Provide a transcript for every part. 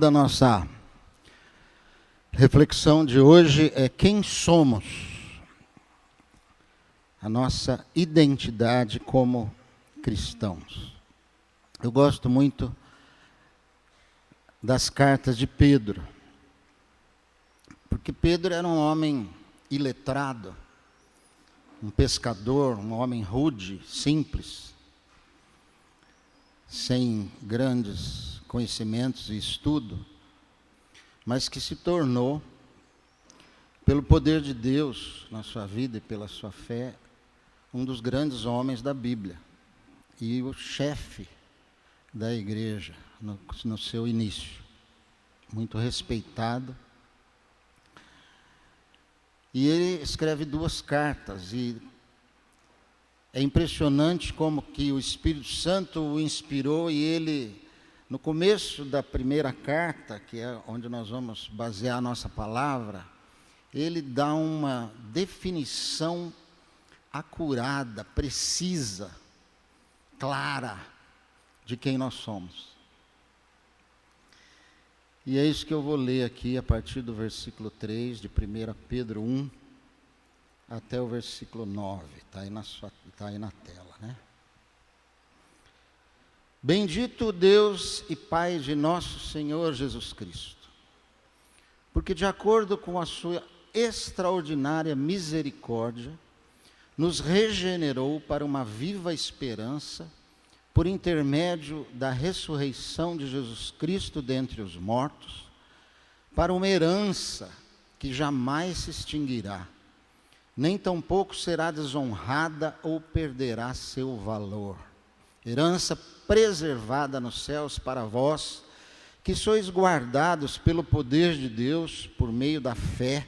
Da nossa reflexão de hoje é quem somos, a nossa identidade como cristãos. Eu gosto muito das cartas de Pedro, porque Pedro era um homem iletrado, um pescador, um homem rude, simples, sem grandes conhecimentos e estudo, mas que se tornou, pelo poder de Deus na sua vida e pela sua fé, um dos grandes homens da Bíblia e o chefe da igreja no seu início, muito respeitado. E ele escreve 2 cartas e é impressionante como que o Espírito Santo o inspirou e ele, no começo da primeira carta, que é onde nós vamos basear a nossa palavra, ele dá uma definição acurada, precisa, clara de quem nós somos. E é isso que eu vou ler aqui a partir do versículo 3 de 1 Pedro 1 até o versículo 9. Está aí na tela, né? Bendito Deus e Pai de nosso Senhor Jesus Cristo, porque de acordo com a sua extraordinária misericórdia, nos regenerou para uma viva esperança, por intermédio da ressurreição de Jesus Cristo dentre os mortos, para uma herança que jamais se extinguirá, nem tampouco será desonrada ou perderá seu valor. Herança preservada nos céus para vós, que sois guardados pelo poder de Deus, por meio da fé,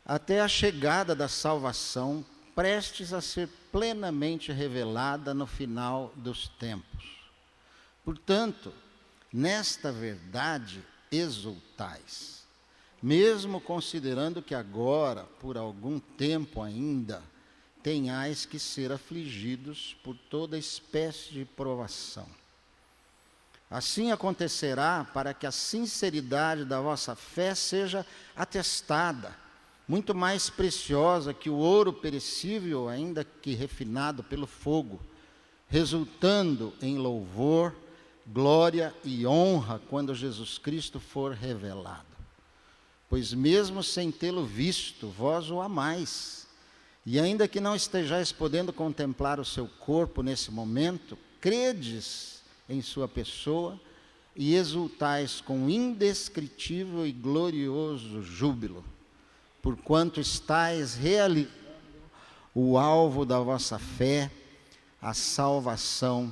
até a chegada da salvação, prestes a ser plenamente revelada no final dos tempos. Portanto, nesta verdade exultais, mesmo considerando que agora, por algum tempo ainda, tenhais que ser afligidos por toda espécie de provação. Assim acontecerá para que a sinceridade da vossa fé seja atestada, muito mais preciosa que o ouro perecível, ainda que refinado pelo fogo, resultando em louvor, glória e honra quando Jesus Cristo for revelado. Pois mesmo sem tê-lo visto, vós o amais. E ainda que não estejais podendo contemplar o seu corpo nesse momento, credes em sua pessoa e exultais com indescritível e glorioso júbilo, porquanto estáis realizando o alvo da vossa fé, a salvação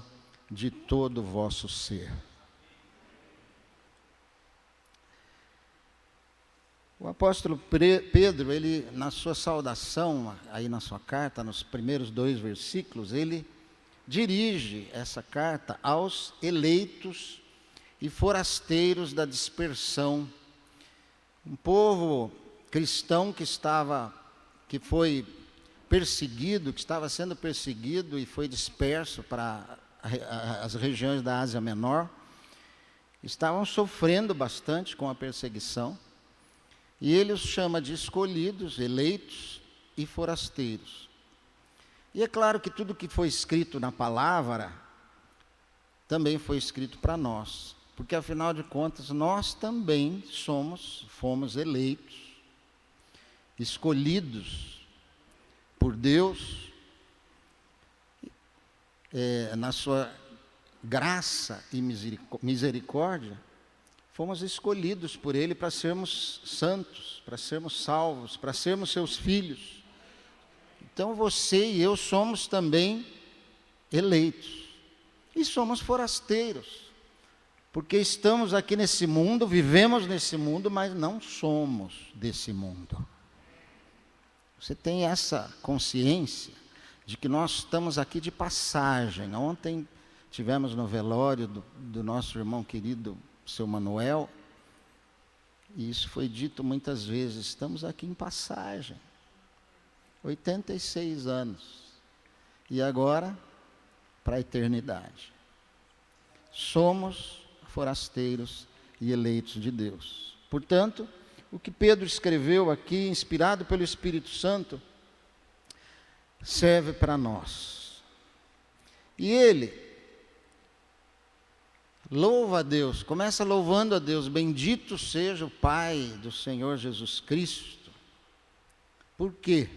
de todo o vosso ser. O apóstolo Pedro, ele, na sua saudação, aí na sua carta, nos primeiros 2 versículos, ele dirige essa carta aos eleitos e forasteiros da dispersão. Um povo cristão que foi perseguido, que estava sendo perseguido e foi disperso para as regiões da Ásia Menor, estavam sofrendo bastante com a perseguição. E ele os chama de escolhidos, eleitos e forasteiros. E é claro que tudo que foi escrito na palavra também foi escrito para nós, porque afinal de contas nós também fomos eleitos, escolhidos por Deus, na sua graça e misericórdia. Fomos escolhidos por Ele para sermos santos, para sermos salvos, para sermos seus filhos. Então você e eu somos também eleitos. E somos forasteiros. Porque estamos aqui nesse mundo, vivemos nesse mundo, mas não somos desse mundo. Você tem essa consciência de que nós estamos aqui de passagem. Ontem tivemos no velório do nosso irmão querido, seu Manuel, e isso foi dito muitas vezes, estamos aqui em passagem, 86 anos, e agora para a eternidade. Somos forasteiros e eleitos de Deus. Portanto, o que Pedro escreveu aqui, inspirado pelo Espírito Santo, serve para nós. E ele louva a Deus, começa louvando a Deus: bendito seja o Pai do Senhor Jesus Cristo. Por quê?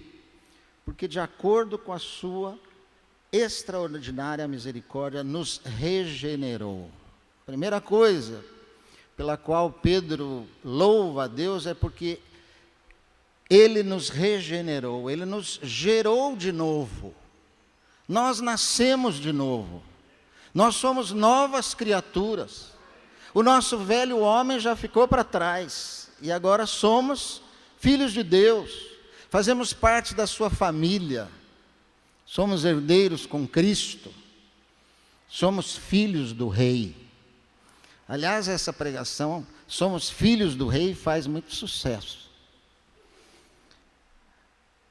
Porque de acordo com a sua extraordinária misericórdia, nos regenerou. Primeira coisa pela qual Pedro louva a Deus é porque Ele nos regenerou, Ele nos gerou de novo. Nós nascemos de novo. Nós somos novas criaturas. O nosso velho homem já ficou para trás e agora somos filhos de Deus. Fazemos parte da sua família. Somos herdeiros com Cristo. Somos filhos do Rei. Aliás, essa pregação, somos filhos do Rei, faz muito sucesso.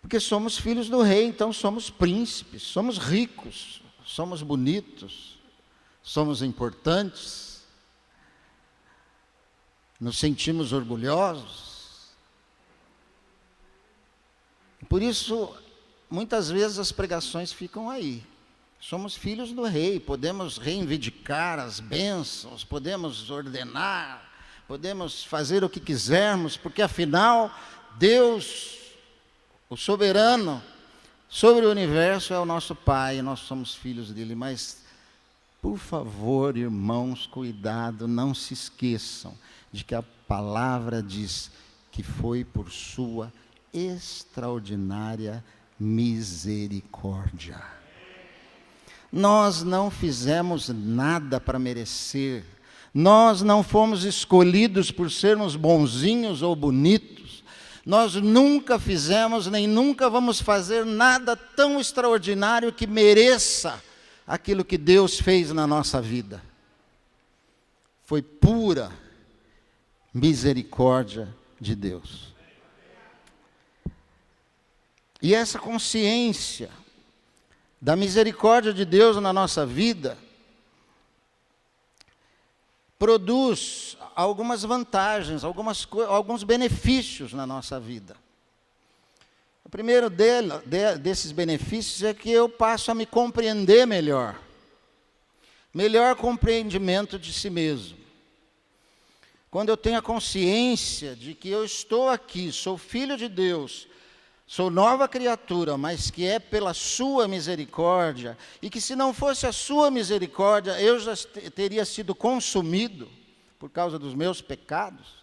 Porque somos filhos do Rei, então somos príncipes, somos ricos, somos bonitos, somos importantes, nos sentimos orgulhosos. Por isso, muitas vezes as pregações ficam aí. Somos filhos do Rei, podemos reivindicar as bênçãos, podemos ordenar, podemos fazer o que quisermos, porque afinal, Deus, o soberano sobre o universo, é o nosso Pai, e nós somos filhos dele. Mas, por favor, irmãos, cuidado, não se esqueçam de que a palavra diz que foi por sua extraordinária misericórdia. Nós não fizemos nada para merecer. Nós não fomos escolhidos por sermos bonzinhos ou bonitos. Nós nunca fizemos, nem nunca vamos fazer nada tão extraordinário que mereça aquilo que Deus fez na nossa vida. Foi pura misericórdia de Deus. E essa consciência da misericórdia de Deus na nossa vida produz algumas vantagens, alguns benefícios na nossa vida. O primeiro desses benefícios é que eu passo a me compreender melhor. Melhor compreendimento de si mesmo. Quando eu tenho a consciência de que eu estou aqui, sou filho de Deus, sou nova criatura, mas que é pela sua misericórdia, e que se não fosse a sua misericórdia, eu já teria sido consumido por causa dos meus pecados.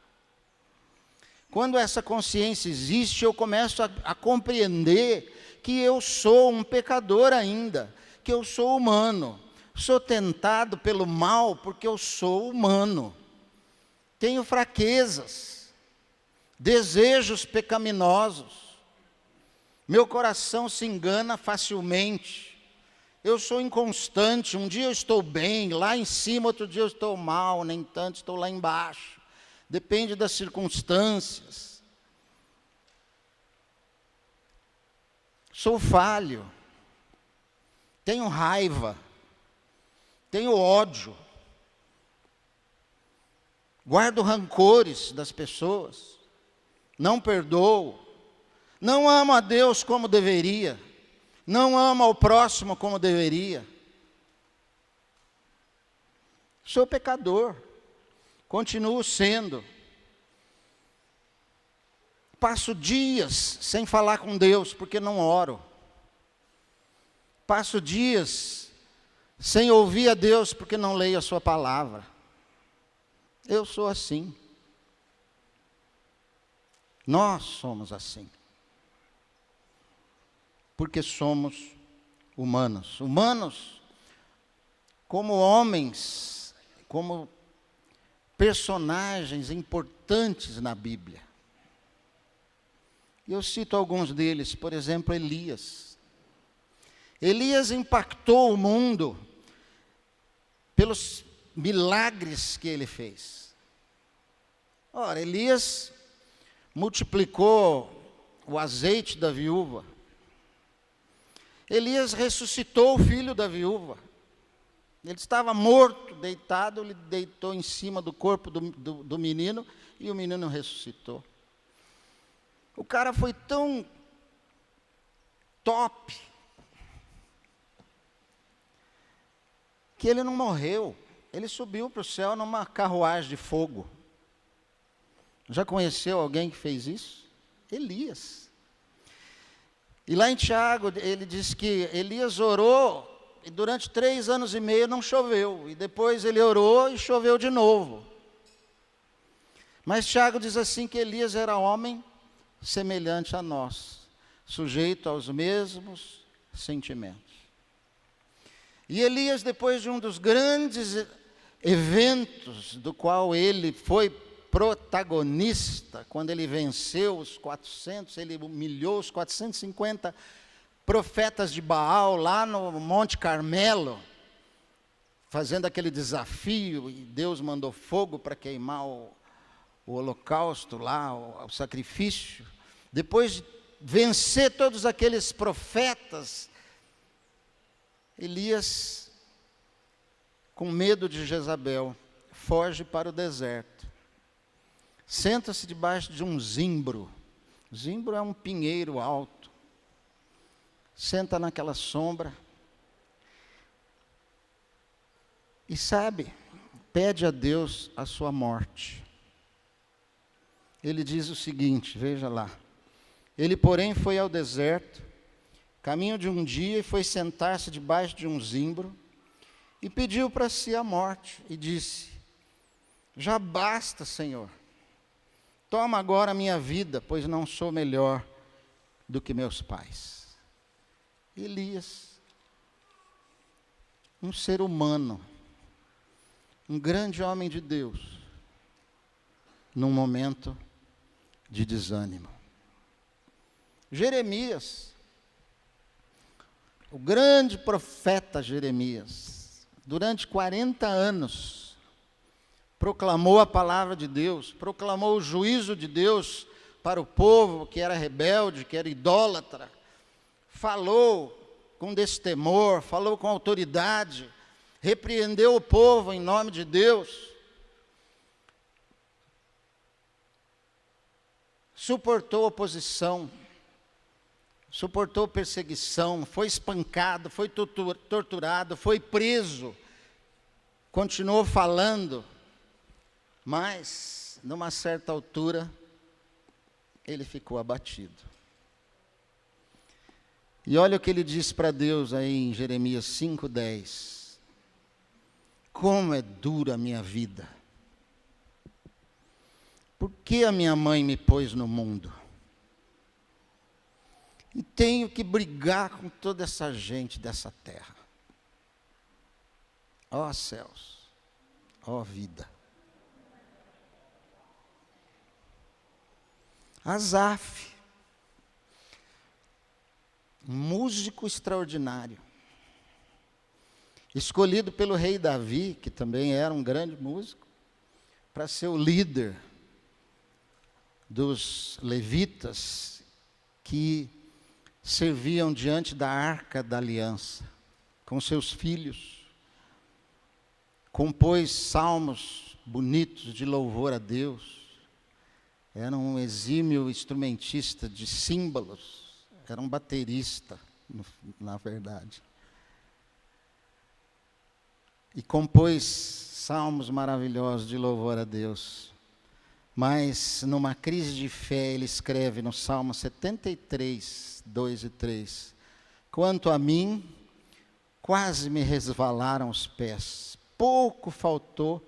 Quando essa consciência existe, eu começo a compreender que eu sou um pecador ainda, que eu sou humano, sou tentado pelo mal porque eu sou humano, tenho fraquezas, desejos pecaminosos, meu coração se engana facilmente. Eu sou inconstante. Um dia eu estou bem, lá em cima, outro dia eu estou mal, nem tanto, estou lá embaixo. Depende das circunstâncias. Sou falho. Tenho raiva. Tenho ódio. Guardo rancores das pessoas. Não perdoo. Não amo a Deus como deveria. Não amo ao próximo como deveria. Sou pecador. Continuo sendo. Passo dias sem falar com Deus porque não oro. Passo dias sem ouvir a Deus porque não leio a sua palavra. Eu sou assim. Nós somos assim. Porque somos humanos. Humanos como homens, como personagens importantes na Bíblia. Eu cito alguns deles, por exemplo, Elias. Elias impactou o mundo pelos milagres que ele fez. Ora, Elias multiplicou o azeite da viúva. Elias ressuscitou o filho da viúva. Ele estava morto, deitado, ele deitou em cima do corpo do menino e o menino ressuscitou. O cara foi tão top que ele não morreu. Ele subiu para o céu numa carruagem de fogo. Já conheceu alguém que fez isso? Elias. E lá em Tiago, ele diz que Elias orou e durante 3 anos e meio não choveu. E depois ele orou e choveu de novo. Mas Tiago diz assim que Elias era homem semelhante a nós, sujeito aos mesmos sentimentos. E Elias, depois de um dos grandes eventos do qual ele foi protagonista, quando ele venceu os 400, ele humilhou os 450 profetas de Baal lá no Monte Carmelo, fazendo aquele desafio, e Deus mandou fogo para queimar o holocausto lá, o sacrifício. Depois de vencer todos aqueles profetas, Elias, com medo de Jezabel, foge para o deserto. Senta-se debaixo de um zimbro. Zimbro é um pinheiro alto. Senta naquela sombra. E sabe, pede a Deus a sua morte. Ele diz o seguinte, veja lá. Ele, porém, foi ao deserto, caminho de um dia, e foi sentar-se debaixo de um zimbro, e pediu para si a morte, e disse: já basta, Senhor, toma agora a minha vida, pois não sou melhor do que meus pais. Elias, um ser humano, um grande homem de Deus, num momento de desânimo. Jeremias, o grande profeta Jeremias, durante 40 anos, proclamou a palavra de Deus, proclamou o juízo de Deus para o povo que era rebelde, que era idólatra, falou com destemor, falou com autoridade, repreendeu o povo em nome de Deus, suportou oposição, suportou perseguição, foi espancado, foi torturado, foi preso, continuou falando, mas, numa certa altura, ele ficou abatido. E olha o que ele diz para Deus aí em Jeremias 5:10. Como é dura a minha vida. Por que a minha mãe me pôs no mundo? E tenho que brigar com toda essa gente dessa terra. Ó céus, ó vida. Asaf, um músico extraordinário, escolhido pelo rei Davi, que também era um grande músico, para ser o líder dos levitas que serviam diante da arca da aliança, com seus filhos. Compôs salmos bonitos de louvor a Deus. Era um exímio instrumentista de símbolos, era um baterista, na verdade. E compôs salmos maravilhosos de louvor a Deus. Mas, numa crise de fé, ele escreve no Salmo 73, 2 e 3. Quanto a mim, quase me resvalaram os pés. Pouco faltou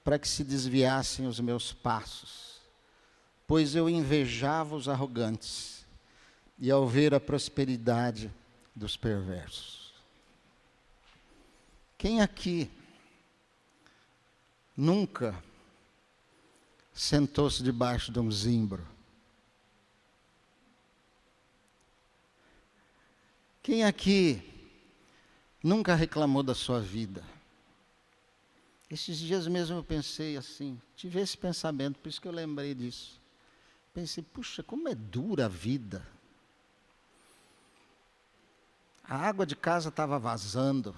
para que se desviassem os meus passos. Pois eu invejava os arrogantes, e ao ver a prosperidade dos perversos. Quem aqui nunca sentou-se debaixo de um zimbro? Quem aqui nunca reclamou da sua vida? Esses dias mesmo eu pensei assim, tive esse pensamento, por isso que eu lembrei disso. Pensei, puxa, como é dura a vida. A água de casa estava vazando,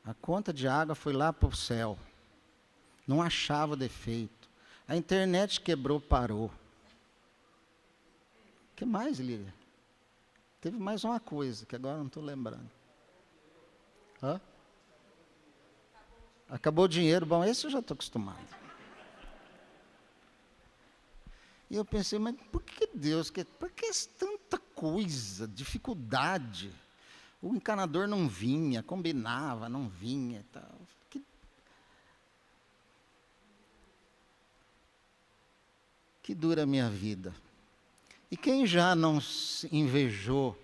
A conta de água foi lá para o céu. Não achava o defeito. A internet quebrou, parou. O que mais, Lília? Teve mais uma coisa, que agora não estou lembrando. Hã? Acabou o dinheiro. Bom, esse eu já estou acostumado. E eu pensei, mas por que Deus, por que tanta coisa, dificuldade? O encanador não vinha, combinava, não vinha e tal. Que dura a minha vida. E quem já não invejou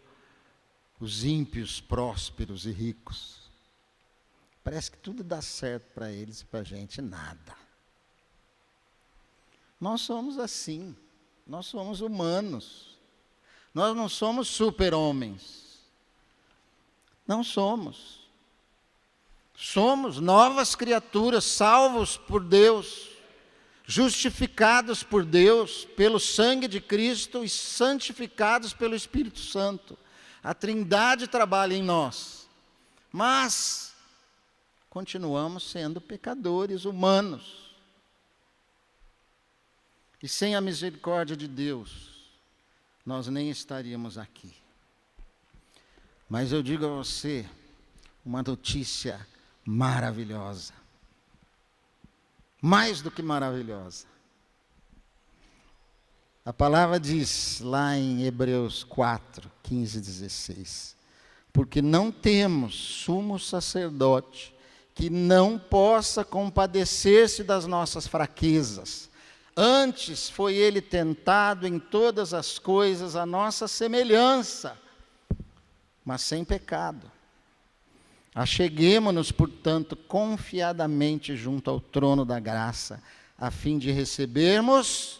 os ímpios, prósperos e ricos? Parece que tudo dá certo para eles e para a gente, nada. Nós somos assim, nós somos humanos. Nós não somos super-homens. Não somos. Somos novas criaturas, salvos por Deus, justificados por Deus, pelo sangue de Cristo e santificados pelo Espírito Santo. A Trindade trabalha em nós. Mas continuamos sendo pecadores humanos. E sem a misericórdia de Deus, nós nem estaríamos aqui. Mas eu digo a você uma notícia maravilhosa. Mais do que maravilhosa. A palavra diz lá em Hebreus 4, 15 e 16. Porque não temos sumo sacerdote que não possa compadecer-se das nossas fraquezas. Antes foi ele tentado em todas as coisas à nossa semelhança, mas sem pecado. Acheguemo-nos, portanto, confiadamente junto ao trono da graça, a fim de recebermos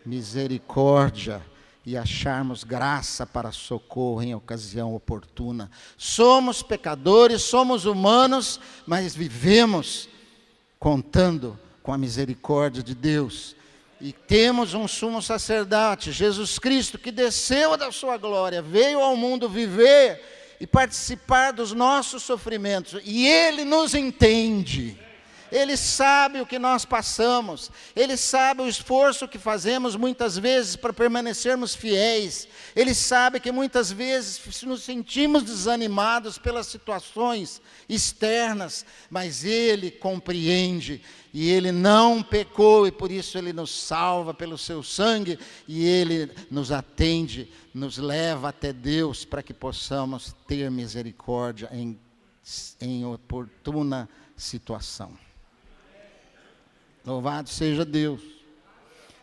misericórdia e acharmos graça para socorro em ocasião oportuna. Somos pecadores, somos humanos, mas vivemos contando com a misericórdia de Deus. E temos um sumo sacerdote, Jesus Cristo, que desceu da sua glória, veio ao mundo viver e participar dos nossos sofrimentos. E Ele nos entende. Ele sabe o que nós passamos. Ele sabe o esforço que fazemos muitas vezes para permanecermos fiéis. Ele sabe que muitas vezes nos sentimos desanimados pelas situações externas, mas Ele compreende. E Ele não pecou e por isso Ele nos salva pelo seu sangue. E Ele nos atende, nos leva até Deus para que possamos ter misericórdia em oportuna situação. Louvado seja Deus.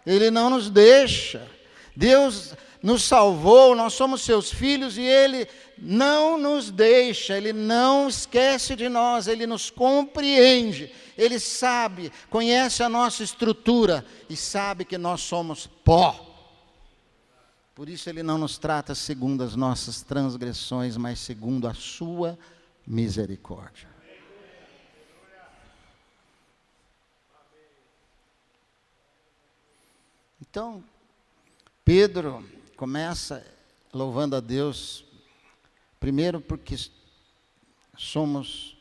Ele não nos deixa. Deus nos salvou, nós somos seus filhos e Ele não nos deixa, Ele não esquece de nós, Ele nos compreende. Ele sabe, conhece a nossa estrutura e sabe que nós somos pó. Por isso Ele não nos trata segundo as nossas transgressões, mas segundo a sua misericórdia. Então, Pedro começa louvando a Deus, primeiro porque somos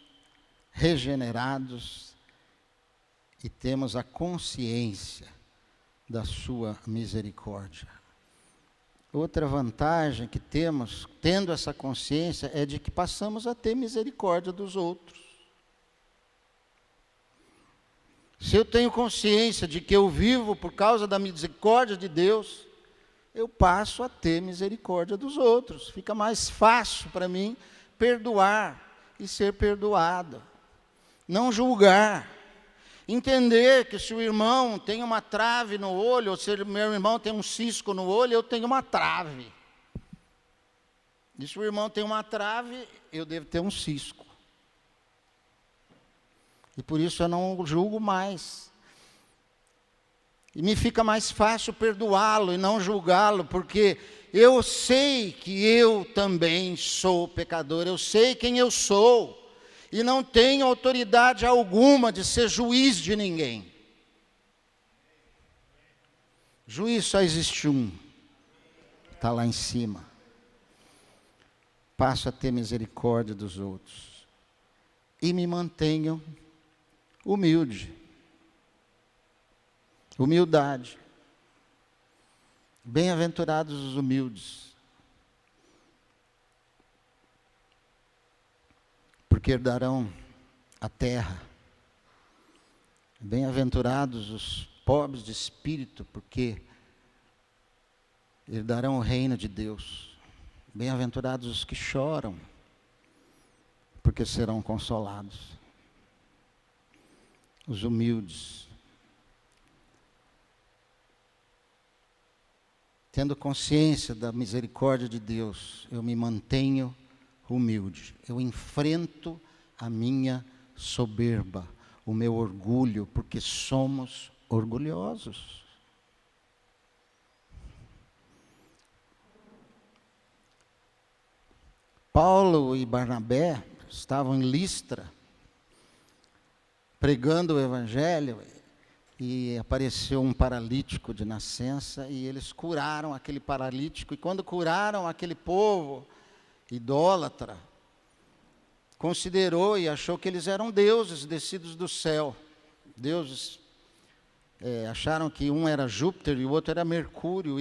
regenerados e temos a consciência da sua misericórdia. Outra vantagem que temos, tendo essa consciência, é de que passamos a ter misericórdia dos outros. Se eu tenho consciência de que eu vivo por causa da misericórdia de Deus, eu passo a ter misericórdia dos outros. Fica mais fácil para mim perdoar e ser perdoado. Não julgar. Entender que se o irmão tem uma trave no olho, ou se o meu irmão tem um cisco no olho, eu tenho uma trave. E se o irmão tem uma trave, eu devo ter um cisco. E por isso eu não julgo mais. E me fica mais fácil perdoá-lo e não julgá-lo, porque eu sei que eu também sou pecador, eu sei quem eu sou, e não tenho autoridade alguma de ser juiz de ninguém. Juiz só existe um, está lá em cima. Passo a ter misericórdia dos outros. e me mantenho humilde. Humildade. Bem-aventurados os humildes, porque herdarão a terra. Bem-aventurados os pobres de espírito, porque herdarão o reino de Deus. Bem-aventurados os que choram, porque serão consolados. Os humildes. Tendo consciência da misericórdia de Deus, eu me mantenho humilde. Eu enfrento a minha soberba, o meu orgulho, porque somos orgulhosos. Paulo e Barnabé estavam em Listra, pregando o evangelho, e apareceu um paralítico de nascença, e eles curaram aquele paralítico, e quando curaram aquele povo idólatra, considerou e achou que eles eram deuses descidos do céu. Deuses, acharam que um era Júpiter e o outro era Mercúrio,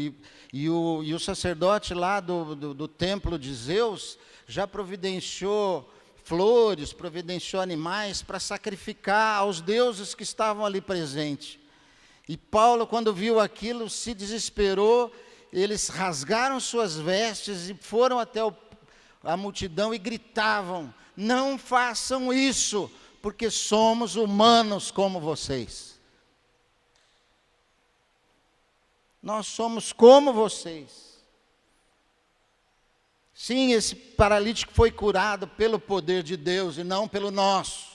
e o sacerdote lá do templo de Zeus já providenciou flores, providenciou animais para sacrificar aos deuses que estavam ali presentes. E Paulo, quando viu aquilo, se desesperou, eles rasgaram suas vestes e foram até a multidão e gritavam: não façam isso, porque somos humanos como vocês. Nós somos como vocês. Sim, esse paralítico foi curado pelo poder de Deus e não pelo nosso.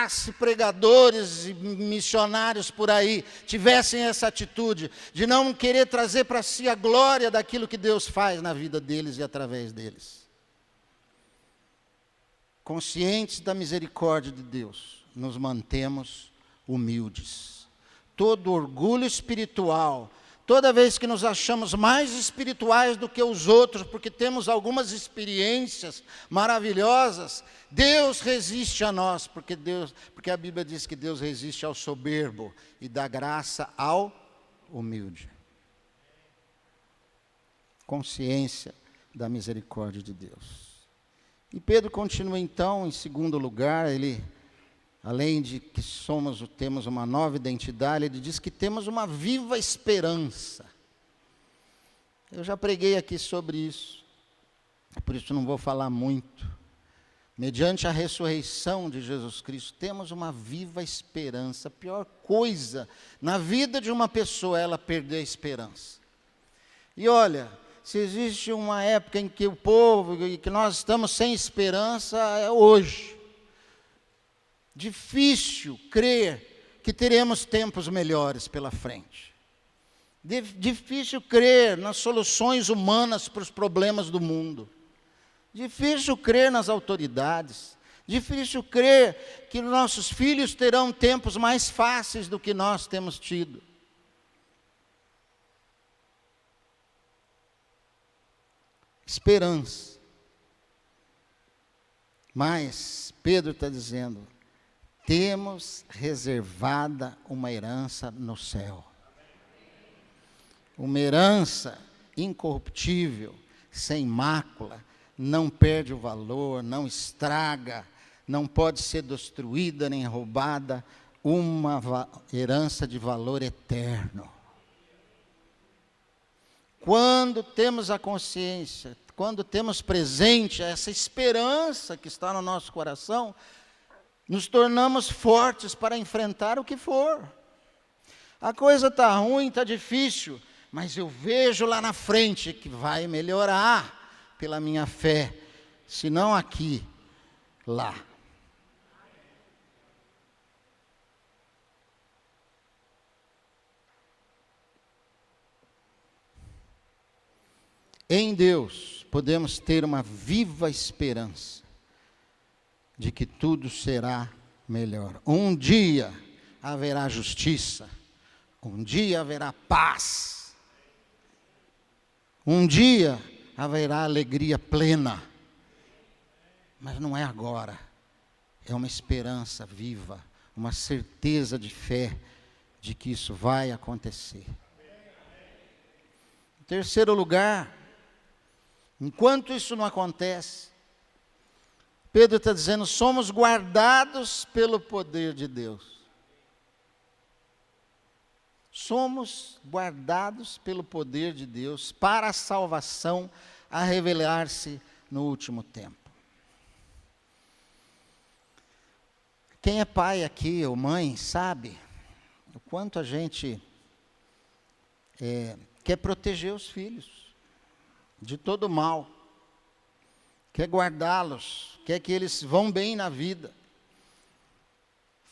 Se pregadores e missionários por aí tivessem essa atitude de não querer trazer para si a glória daquilo que Deus faz na vida deles e através deles. Conscientes da misericórdia de Deus, nos mantemos humildes. Todo orgulho espiritual, toda vez que nos achamos mais espirituais do que os outros, porque temos algumas experiências maravilhosas, Deus resiste a nós, porque a Bíblia diz que Deus resiste ao soberbo e dá graça ao humilde. Consciência da misericórdia de Deus. E Pedro continua então, em segundo lugar, ele, além de que temos uma nova identidade, ele diz que temos uma viva esperança. Eu já preguei aqui sobre isso, por isso não vou falar muito. Mediante a ressurreição de Jesus Cristo, temos uma viva esperança. A pior coisa na vida de uma pessoa é ela perder a esperança. E olha, se existe uma época em que o povo, que nós estamos sem esperança, é hoje. Difícil crer que teremos tempos melhores pela frente. Difícil crer nas soluções humanas para os problemas do mundo. Difícil crer nas autoridades. Difícil crer que nossos filhos terão tempos mais fáceis do que nós temos tido. Esperança. Mas Pedro está dizendo: temos reservada uma herança no céu. Uma herança incorruptível, sem mácula, não perde o valor, não estraga, não pode ser destruída nem roubada, uma herança de valor eterno. Quando temos a consciência, quando temos presente essa esperança que está no nosso coração, nos tornamos fortes para enfrentar o que for. A coisa está ruim, está difícil, mas eu vejo lá na frente que vai melhorar pela minha fé, se não aqui, lá. Em Deus podemos ter uma viva esperança de que tudo será melhor. Um dia haverá justiça, um dia haverá paz, um dia haverá alegria plena, mas não é agora, é uma esperança viva, uma certeza de fé de que isso vai acontecer. Em terceiro lugar, enquanto isso não acontece, Pedro está dizendo, somos guardados pelo poder de Deus. Somos guardados pelo poder de Deus para a salvação a revelar-se no último tempo. Quem é pai aqui ou mãe sabe o quanto a gente quer proteger os filhos de todo mal, quer guardá-los, quer que eles vão bem na vida.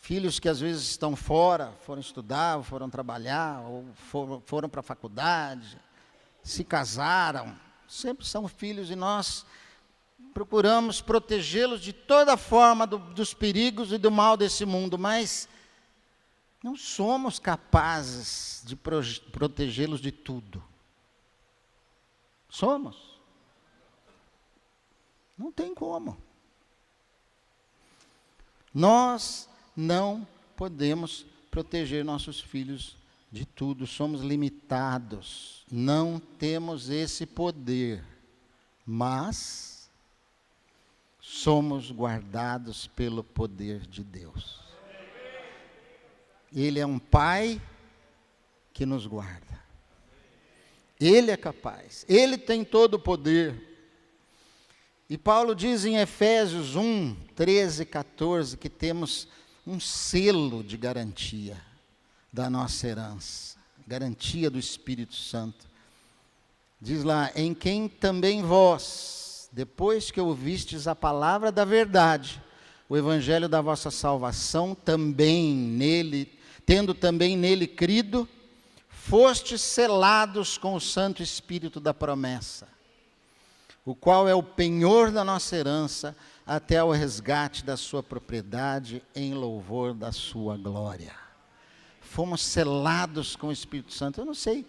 Filhos que às vezes estão fora, foram estudar, foram trabalhar, ou foram para a faculdade, se casaram, sempre são filhos e nós procuramos protegê-los de toda forma dos perigos e do mal desse mundo, mas não somos capazes de protegê-los de tudo. Somos? Não tem como. Nós não podemos proteger nossos filhos de tudo, somos limitados, não temos esse poder, mas somos guardados pelo poder de Deus. Ele é um Pai que nos guarda. Ele é capaz, Ele tem todo o poder. E Paulo diz em Efésios 1, 13, 14, que temos um selo de garantia da nossa herança, garantia do Espírito Santo. Diz lá, em quem também vós, depois que ouvistes a palavra da verdade, o evangelho da vossa salvação, também nele, tendo também nele crido, fostes selados com o Santo Espírito da promessa, o qual é o penhor da nossa herança, até ao resgate da sua propriedade, em louvor da sua glória. Fomos selados com o Espírito Santo. Eu não sei,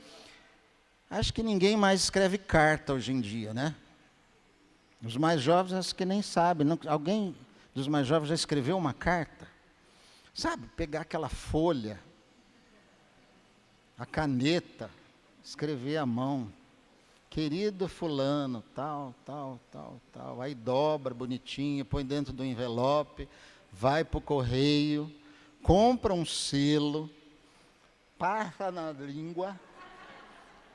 acho que ninguém mais escreve carta hoje em dia, né? Os mais jovens acho que nem sabem. Alguém dos mais jovens já escreveu uma carta? Sabe, pegar aquela folha, a caneta, escrever à mão. Querido fulano, tal. Aí dobra bonitinho, põe dentro do envelope, vai para o correio, compra um selo, passa na língua,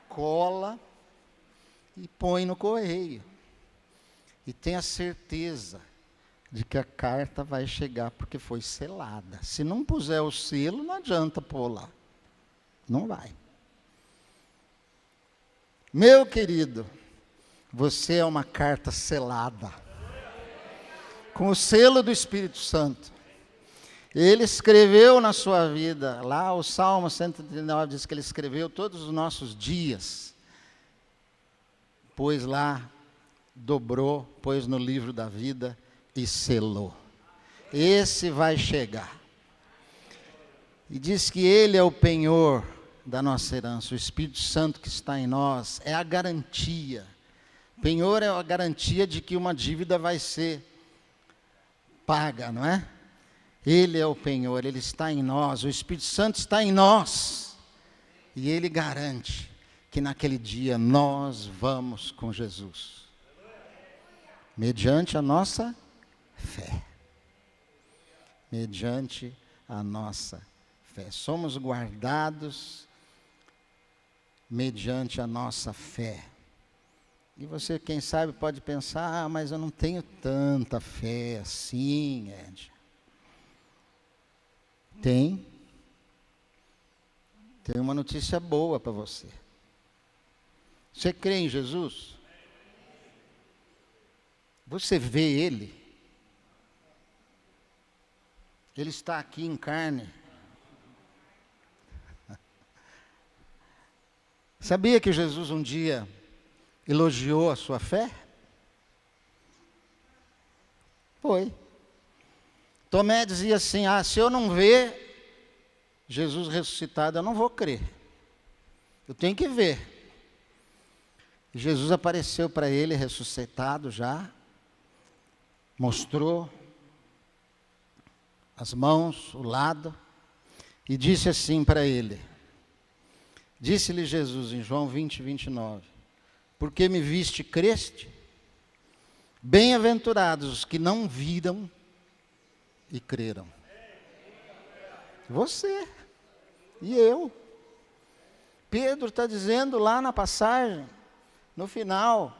cola e põe no correio. E tem a certeza de que a carta vai chegar porque foi selada. Se não puser o selo, não adianta pôr lá. Não vai. Meu querido, você é uma carta selada, com o selo do Espírito Santo. Ele escreveu na sua vida, lá o Salmo 139 diz que ele escreveu todos os nossos dias, pôs lá, dobrou, pôs no livro da vida e selou. Esse vai chegar. E diz que ele é o penhor da nossa herança, o Espírito Santo que está em nós, é a garantia. Penhor é a garantia de que uma dívida vai ser paga, não é? Ele é o penhor, ele está em nós, o Espírito Santo está em nós. E ele garante que naquele dia nós vamos com Jesus. Mediante a nossa fé. Mediante a nossa fé. Somos guardados mediante a nossa fé. E você, quem sabe, pode pensar, mas eu não tenho tanta fé assim, Ed. Tem uma notícia boa para você. Você crê em Jesus? Você vê Ele? Ele está aqui em carne. Sabia que Jesus um dia elogiou a sua fé? Foi. Tomé dizia assim, se eu não ver Jesus ressuscitado, eu não vou crer. Eu tenho que ver. E Jesus apareceu para ele ressuscitado já, mostrou as mãos, o lado, e disse assim para ele. Disse-lhe Jesus em João 20, 29, porque me viste, creste? Bem-aventurados os que não viram e creram. Você e eu. Pedro está dizendo lá na passagem, no final,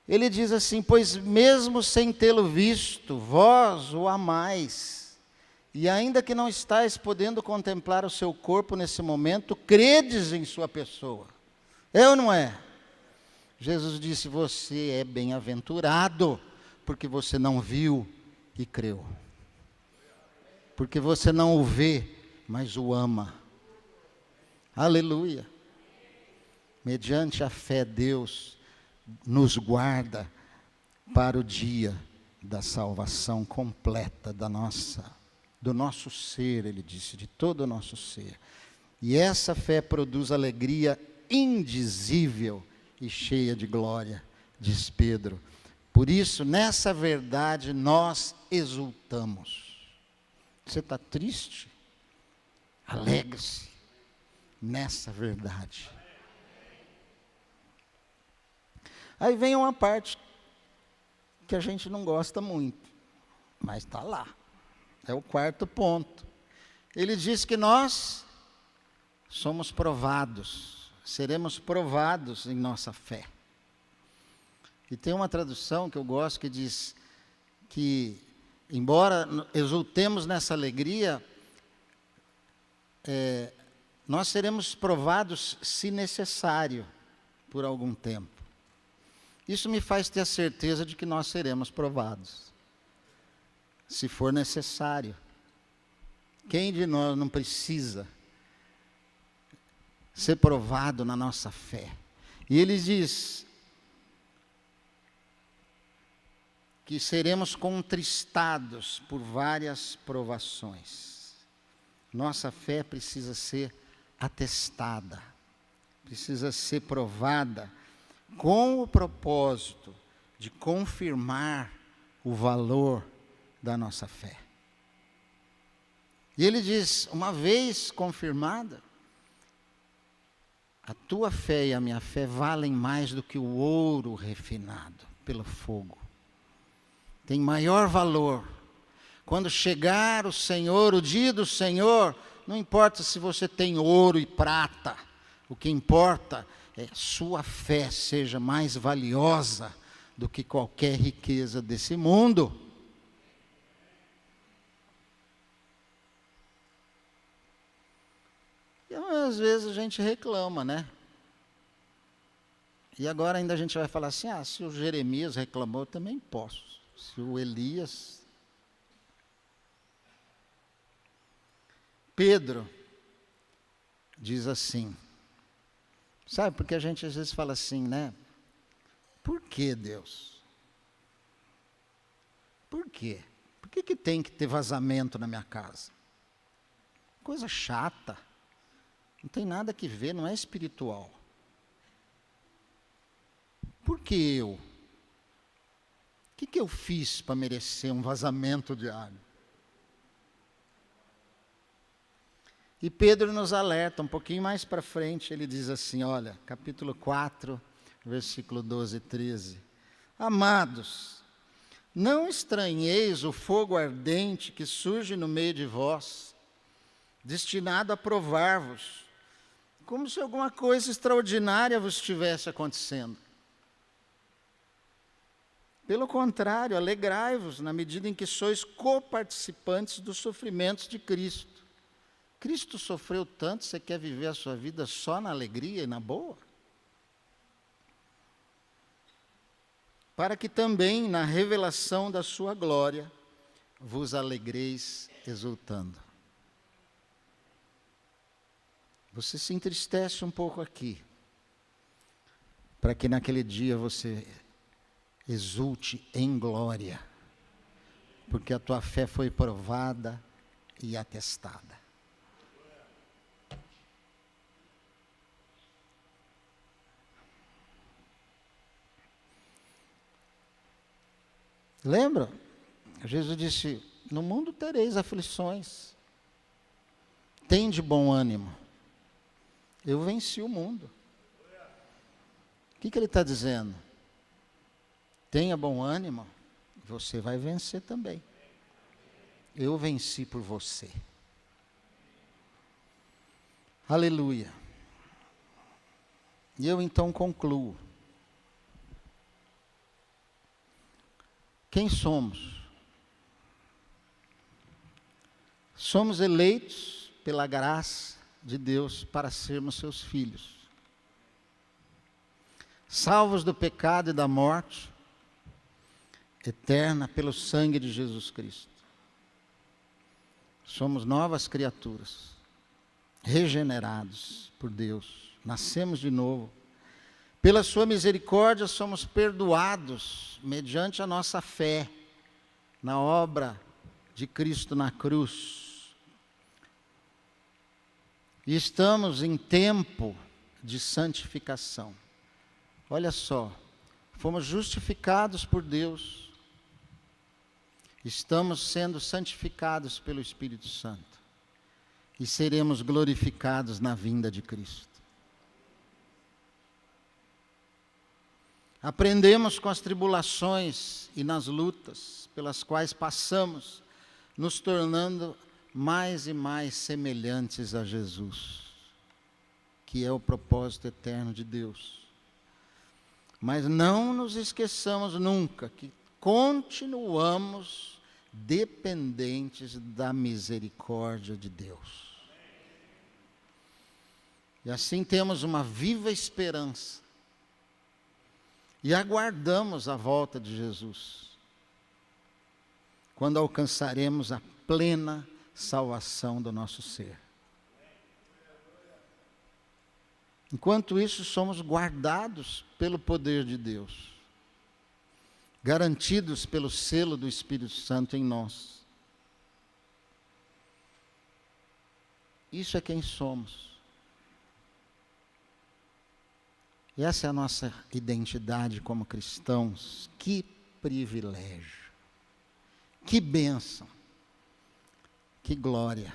ele diz assim, pois mesmo sem tê-lo visto, vós o amais, e ainda que não estáis podendo contemplar o seu corpo nesse momento, credes em sua pessoa. É ou não é? Jesus disse, você é bem-aventurado, porque você não viu e creu. Porque você não o vê, mas o ama. Aleluia. Mediante a fé, Deus nos guarda para o dia da salvação completa do nosso ser, ele disse, de todo o nosso ser. E essa fé produz alegria indizível e cheia de glória, diz Pedro. Por isso, nessa verdade, nós exultamos. Você está triste? Alegre-se nessa verdade. Aí vem uma parte que a gente não gosta muito, mas está lá. É o quarto ponto. Ele diz que nós somos provados, seremos provados em nossa fé. E tem uma tradução que eu gosto que diz que, embora exultemos nessa alegria, nós seremos provados se necessário por algum tempo. Isso me faz ter a certeza de que nós seremos provados, se for necessário. Quem de nós não precisa ser provado na nossa fé? E ele diz que seremos contristados por várias provações. Nossa fé precisa ser atestada, precisa ser provada com o propósito de confirmar o valor da nossa fé. E ele diz, uma vez confirmada, a tua fé e a minha fé valem mais do que o ouro refinado pelo fogo. Tem maior valor. Quando chegar o Senhor, o dia do Senhor, não importa se você tem ouro e prata, o que importa é que sua fé seja mais valiosa do que qualquer riqueza desse mundo. E às vezes a gente reclama, né? E agora ainda a gente vai falar assim, se o Jeremias reclamou, eu também posso. Se o Elias... Pedro diz assim, sabe, porque a gente às vezes fala assim, né? Por que Deus? Por quê? Por que tem que ter vazamento na minha casa? Coisa chata. Não tem nada que ver, não é espiritual. Por que eu? O que eu fiz para merecer um vazamento diário? E Pedro nos alerta, um pouquinho mais para frente, ele diz assim, olha, capítulo 4, versículo 12 e 13. Amados, não estranheis o fogo ardente que surge no meio de vós, destinado a provar-vos, como se alguma coisa extraordinária vos estivesse acontecendo. Pelo contrário, alegrai-vos na medida em que sois coparticipantes dos sofrimentos de Cristo. Cristo sofreu tanto, você quer viver a sua vida só na alegria e na boa? Para que também na revelação da sua glória vos alegreis exultando. Você se entristece um pouco aqui, para que naquele dia você exulte em glória, porque a tua fé foi provada e atestada. Lembra? Jesus disse, no mundo tereis aflições. Tende bom ânimo. Eu venci o mundo. O que ele está dizendo? Tenha bom ânimo, você vai vencer também. Eu venci por você. Aleluia. E eu então concluo. Quem somos? Somos eleitos pela graça de Deus para sermos seus filhos. Salvos do pecado e da morte eterna pelo sangue de Jesus Cristo. Somos novas criaturas, regenerados por Deus, nascemos de novo. Pela sua misericórdia somos perdoados mediante a nossa fé na obra de Cristo na cruz. E estamos em tempo de santificação. Olha só, fomos justificados por Deus. Estamos sendo santificados pelo Espírito Santo. E seremos glorificados na vinda de Cristo. Aprendemos com as tribulações e nas lutas pelas quais passamos, nos tornando mais e mais semelhantes a Jesus, que é o propósito eterno de Deus. Mas não nos esqueçamos nunca que continuamos dependentes da misericórdia de Deus. E assim temos uma viva esperança. E aguardamos a volta de Jesus, quando alcançaremos a plena salvação do nosso ser. Enquanto isso, somos guardados pelo poder de Deus, garantidos pelo selo do Espírito Santo em nós. Isso é quem somos. E essa é a nossa identidade como cristãos. Que privilégio, que bênção, que glória.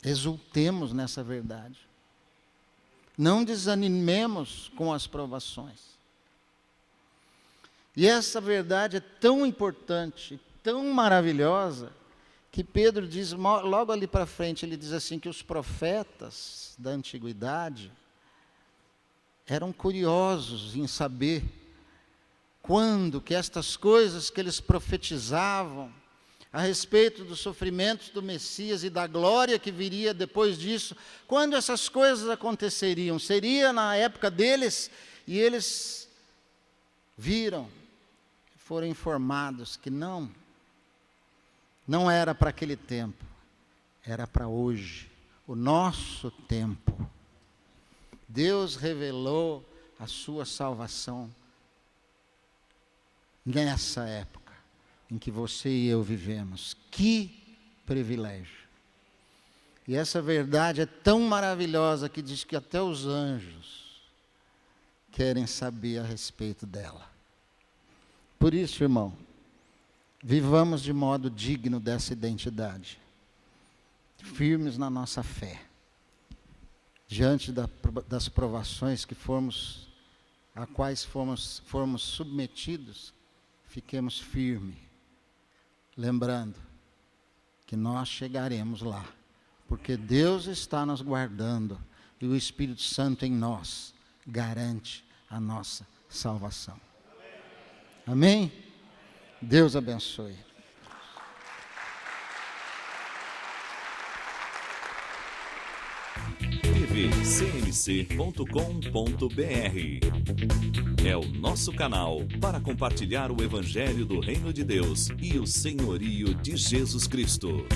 Exultemos nessa verdade. Não desanimemos com as provações. E essa verdade é tão importante, tão maravilhosa, que Pedro diz, logo ali para frente, ele diz assim, que os profetas da antiguidade eram curiosos em saber quando que estas coisas que eles profetizavam a respeito dos sofrimentos do Messias e da glória que viria depois disso, quando essas coisas aconteceriam, seria na época deles, e eles viram, foram informados que não era para aquele tempo, era para hoje, o nosso tempo. Deus revelou a sua salvação nessa época em que você e eu vivemos. Que privilégio! E essa verdade é tão maravilhosa que diz que até os anjos querem saber a respeito dela. Por isso, irmão, vivamos de modo digno dessa identidade, firmes na nossa fé. Diante das provações a quais fomos submetidos, fiquemos firmes, lembrando que nós chegaremos lá, porque Deus está nos guardando e o Espírito Santo em nós garante a nossa salvação. Amém? Deus abençoe. tvcmc.com.br é o nosso canal para compartilhar o Evangelho do Reino de Deus e o senhorio de Jesus Cristo.